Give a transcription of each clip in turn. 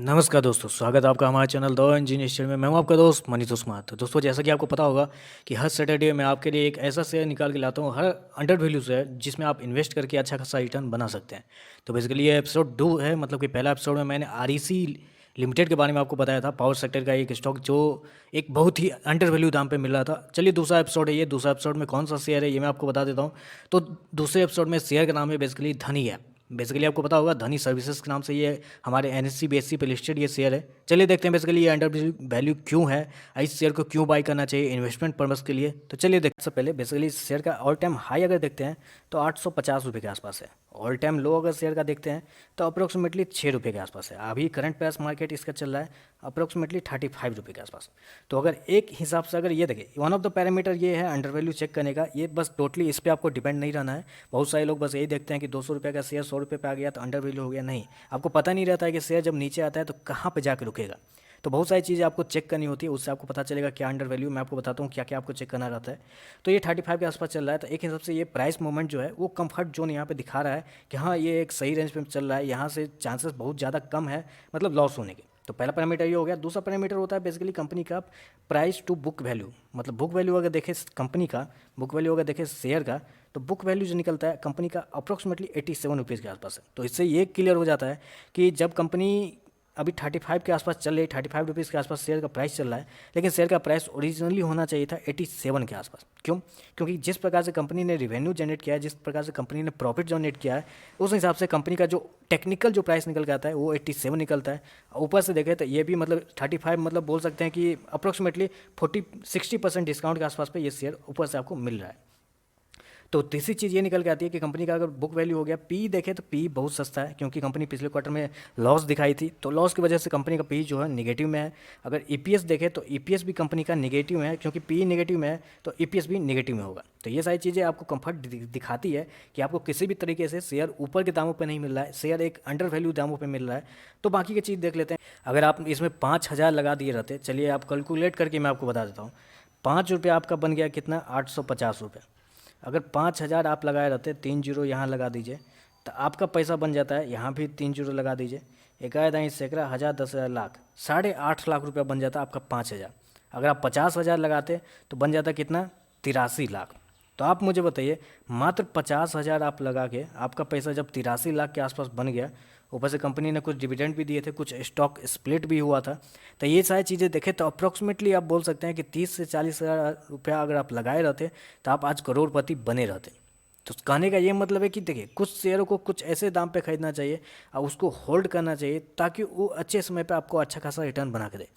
नमस्कार दोस्तों, स्वागत है आपका हमारे चैनल द इंजीनियर में। मैं हूं आपका दोस्त मनीष उस्मान। तो दोस्तों, जैसा कि आपको पता होगा कि हर सैटरडे मैं आपके लिए एक ऐसा शेयर निकाल के लाता हूं, हर अंडर वैल्यू शेयर जिसमें आप इन्वेस्ट करके अच्छा खासा रिटर्न बना सकते हैं। तो बेसिकली ये एपिसोड 2 है, मतलब कि पहला एपिसोड में मैंने आरईसी लिमिटेड के बारे में आपको बताया था, पावर सेक्टर का एक स्टॉक जो एक बहुत ही अंडर वैल्यू दाम पे मिल रहा था। चलिए, दूसरा एपिसोड है ये। दूसरा एपिसोड में कौन सा शेयर है ये मैं आपको बता देता हूँ। तो दूसरे एपिसोड में शेयर का नाम है बेसिकली धनी है। बेसिकली आपको पता होगा धनी सर्विसेज के नाम से ये हमारे एनएससी बीएससी पे लिस्टेड ये शेयर है। चलिए देखते हैं बेसिकली ये अंडर वैल्यू क्यों है, इस शेयर को क्यों बाई करना चाहिए इन्वेस्टमेंट पर्पस के लिए। तो चलिए देखते हैं। पहले बेसिकली इस शेयर का ऑल टाइम हाई अगर देखते हैं तो 850 रुपये के आसपास है। ऑल टाइम लो अगर शेयर का देखते हैं तो अप्रोक्सीमेटली 6 रुपये के आसपास है। अभी करंट प्राइस मार्केट इसका चल रहा है अप्रोक्सीमेटली 35 रुपये के आसपास। तो अगर एक हिसाब से अगर ये देखें, वन ऑफ द पैरामीटर ये है अंडर वैल्यू चेक करने का। ये बस टोटली इस पर आपको डिपेंड नहीं रहना है। बहुत सारे लोग बस यही देखते हैं कि 200 रुपये का शेयर 100 रुपये पे आ गया तो अंडर वैल्यू हो गया। नहीं, आपको पता नहीं रहता है कि शेयर जब नीचे आता है तो कहाँ पे जाकर रुकेगा। तो बहुत सारी चीज़ें आपको चेक करनी होती है, उससे आपको पता चलेगा क्या अंडर वैल्यू। मैं आपको बताता हूँ क्या क्या आपको चेक करना रहता है। तो ये 35 के आसपास चल रहा है, तो एक हिसाब से ये प्राइस मूवमेंट जो है वो कंफर्ट जोन यहाँ पे दिखा रहा है कि हाँ ये एक सही रेंज पे चल रहा है। यहाँ से चांसेस बहुत ज़्यादा कम है मतलब लॉस होने के। तो पहला पैरामीटर ये हो गया। दूसरा पैरामीटर होता है बेसिकली कंपनी का प्राइस टू बुक वैल्यू। मतलब बुक वैल्यू अगर देखें कंपनी का, बुक वैल्यू अगर देखें शेयर का, तो बुक वैल्यू जो निकलता है कंपनी का अप्रोक्सीमेटली 87 रुपीज़ के आसपास है। तो इससे ये क्लियर हो जाता है कि जब कंपनी अभी 35 के आसपास चल रही, 35 रुपीज़ के आसपास शेयर का प्राइस चल रहा है, लेकिन शेयर का प्राइस ओरिजिनली होना चाहिए था 87 के आसपास। क्यों? क्योंकि जिस प्रकार से कंपनी ने रिवेन्यू जनरेट किया है, जिस प्रकार से कंपनी ने प्रॉफिट जनरेट किया है, उस हिसाब से कंपनी का जो टेक्निकल जो प्राइस निकल के आता है वो 87 निकलता है। ऊपर से देखें तो ये भी मतलब 35 मतलब बोल सकते हैं कि अप्रोक्सीमेटली 40-60% डिस्काउंट के आसपास पे ये शेयर ऊपर से आपको मिल रहा है। तो तीसरी चीज़ ये निकल के आती है कि कंपनी का अगर बुक वैल्यू हो गया, पी देखें तो पी बहुत सस्ता है, क्योंकि कंपनी पिछले क्वार्टर में लॉस दिखाई थी, तो लॉस की वजह से कंपनी का पी जो है निगेटिव में है। अगर ईपीएस देखें तो ईपीएस भी कंपनी का निगेटिव है, क्योंकि पी निगेटिव में है तो ईपीएस भी निगेटिव में होगा। तो ये सारी चीज़ें आपको कंफर्ट दिखाती है कि आपको किसी भी तरीके से शेयर ऊपर के दामों पर नहीं मिल रहा है, शेयर एक अंडर वैल्यू दामों पर मिल रहा है। तो बाकी की चीज़ देख लेते हैं। अगर आप इसमें 5,000 लगा दिए रहते, चलिए आप कैलकुलेट करके मैं आपको बता देता हूँ। 5 रुपये आपका बन गया कितना, 850 रुपये। अगर 5,000 आप लगाए रहते, 3 जीरो यहाँ लगा दीजिए तो आपका पैसा बन जाता है, यहाँ भी 3 जीरो लगा दीजिए, इकाई दाई सैकड़ा, हज़ार, 10,000, लाख, 8.5 लाख रुपया बन जाता आपका 5,000। अगर आप 50,000 लगाते तो बन जाता कितना, 83 लाख। तो आप मुझे बताइए, मात्र 50,000 आप लगा के आपका पैसा जब 83 लाख के आसपास बन गया, ऊपर से कंपनी ने कुछ डिविडेंड भी दिए थे, कुछ स्टॉक स्प्लिट भी हुआ था, तो ये सारी चीज़ें देखें तो अप्रोक्सीमेटली आप बोल सकते हैं कि 30 से 40,000 रुपया अगर आप लगाए रहते तो आप आज करोड़पति बने रहते। तो कहने का ये मतलब है कि देखिए, कुछ शेयरों को कुछ ऐसे दाम पे खरीदना चाहिए और उसको होल्ड करना चाहिए ताकि वो अच्छे समय पे आपको अच्छा खासा रिटर्न बना के दे।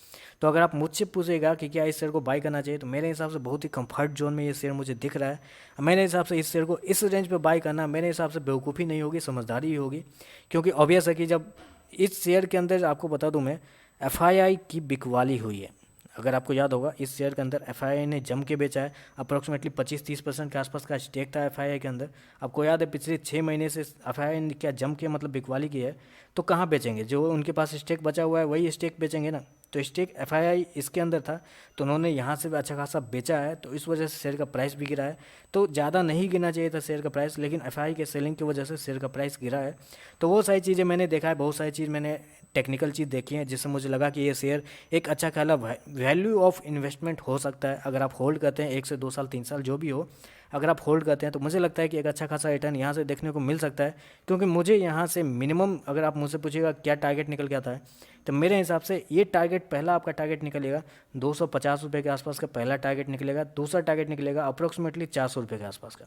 तो अगर आप मुझसे पूछेगा कि क्या इस शेयर को बाय करना चाहिए, तो मेरे हिसाब से बहुत ही कंफर्ट जोन में ये शेयर मुझे दिख रहा है। मेरे हिसाब से इस शेयर को इस रेंज पे बाय करना मेरे हिसाब से बेवकूफ़ी नहीं होगी, समझदारी ही होगी। क्योंकि ऑब्वियस है कि जब इस शेयर के अंदर आपको बता दूं मैं, एफआईआई की बिकवाली हुई है। अगर आपको याद होगा, इस शेयर के अंदर एफआईआई ने जम के बेचा है। अप्रोक्सीमेटली 25-30% के आसपास का स्टेक था एफआईआई के अंदर। आपको याद है पिछले 6 महीने से एफआईआई ने क्या जम के मतलब बिकवाली की है। तो कहाँ बेचेंगे, जो उनके पास स्टेक बचा हुआ है वही स्टेक बेचेंगे ना। तो स्टेक एफआईआई इसके अंदर था, तो उन्होंने यहाँ से भी अच्छा खासा बेचा है, तो इस वजह से शेयर का प्राइस भी गिरा है। तो ज़्यादा नहीं गिरना चाहिए था शेयर का प्राइस, लेकिन एफआईआई के सेलिंग की वजह से शेयर का प्राइस गिरा है। तो वो सारी चीज़ें मैंने देखा है, बहुत सारी चीज़ मैंने टेक्निकल चीज़ देखी है, जिससे मुझे लगा कि ये शेयर एक अच्छा खाला वैल्यू ऑफ इन्वेस्टमेंट हो सकता है। अगर आप होल्ड करते हैं 1 से 2 साल 3 साल जो भी हो, अगर आप होल्ड करते हैं तो मुझे लगता है कि एक अच्छा खासा रिटर्न यहाँ से देखने को मिल सकता है। क्योंकि मुझे यहाँ से मिनिमम, अगर आप मुझसे पूछिएगा क्या टारगेट निकल के आता है, तो मेरे हिसाब से ये टारगेट, पहला आपका टारगेट निकलेगा 250 रुपये के आसपास का पहला टारगेट निकलेगा। दूसरा टारगेट निकलेगा अप्रोक्सीमेटली 400 रुपये के आसपास का।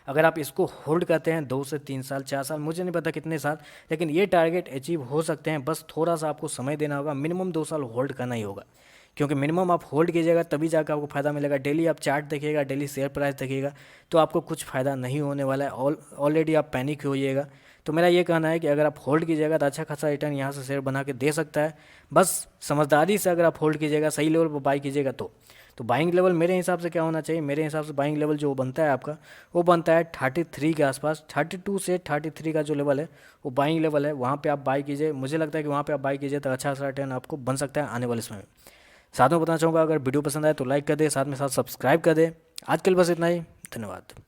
अगर आप इसको होल्ड करते हैं 2 से 3 साल 4 साल, मुझे नहीं पता कितने साल, लेकिन ये टारगेट अचीव हो सकते हैं। बस थोड़ा सा आपको समय देना होगा, मिनिमम 2 साल होल्ड करना ही होगा। क्योंकि मिनिमम आप होल्ड कीजिएगा तभी जाकर आपको फ़ायदा मिलेगा। डेली आप चार्ट देखिएगा, डेली शेयर प्राइस देखिएगा, तो आपको कुछ फ़ायदा नहीं होने वाला है। ऑलरेडी आप पैनिक होइएगा। तो मेरा ये कहना है कि अगर आप होल्ड कीजिएगा तो अच्छा खासा रिटर्न यहाँ से शेयर बना के दे सकता है। बस समझदारी से अगर आप होल्ड कीजिएगा, सही लेवल पर बाई कीजिएगा तो बाइंग लेवल मेरे हिसाब से क्या होना चाहिए, मेरे हिसाब से बाइंग लेवल जो बनता है आपका, वो बनता है 33 के आसपास। 32 से 33 का जो लेवल है वो बाइंग लेवल है, वहाँ पे आप बाई कीजिए। मुझे लगता है कि वहाँ पे आप बाई कीजिए तो अच्छा सा रिटर्न आपको बन सकता है आने वाले समय में। साथ में बताना चाहूँगा, अगर वीडियो पसंद आए तो लाइक कर दे, साथ में साथ सब्सक्राइब कर दे। आज के लिए बस इतना ही, धन्यवाद।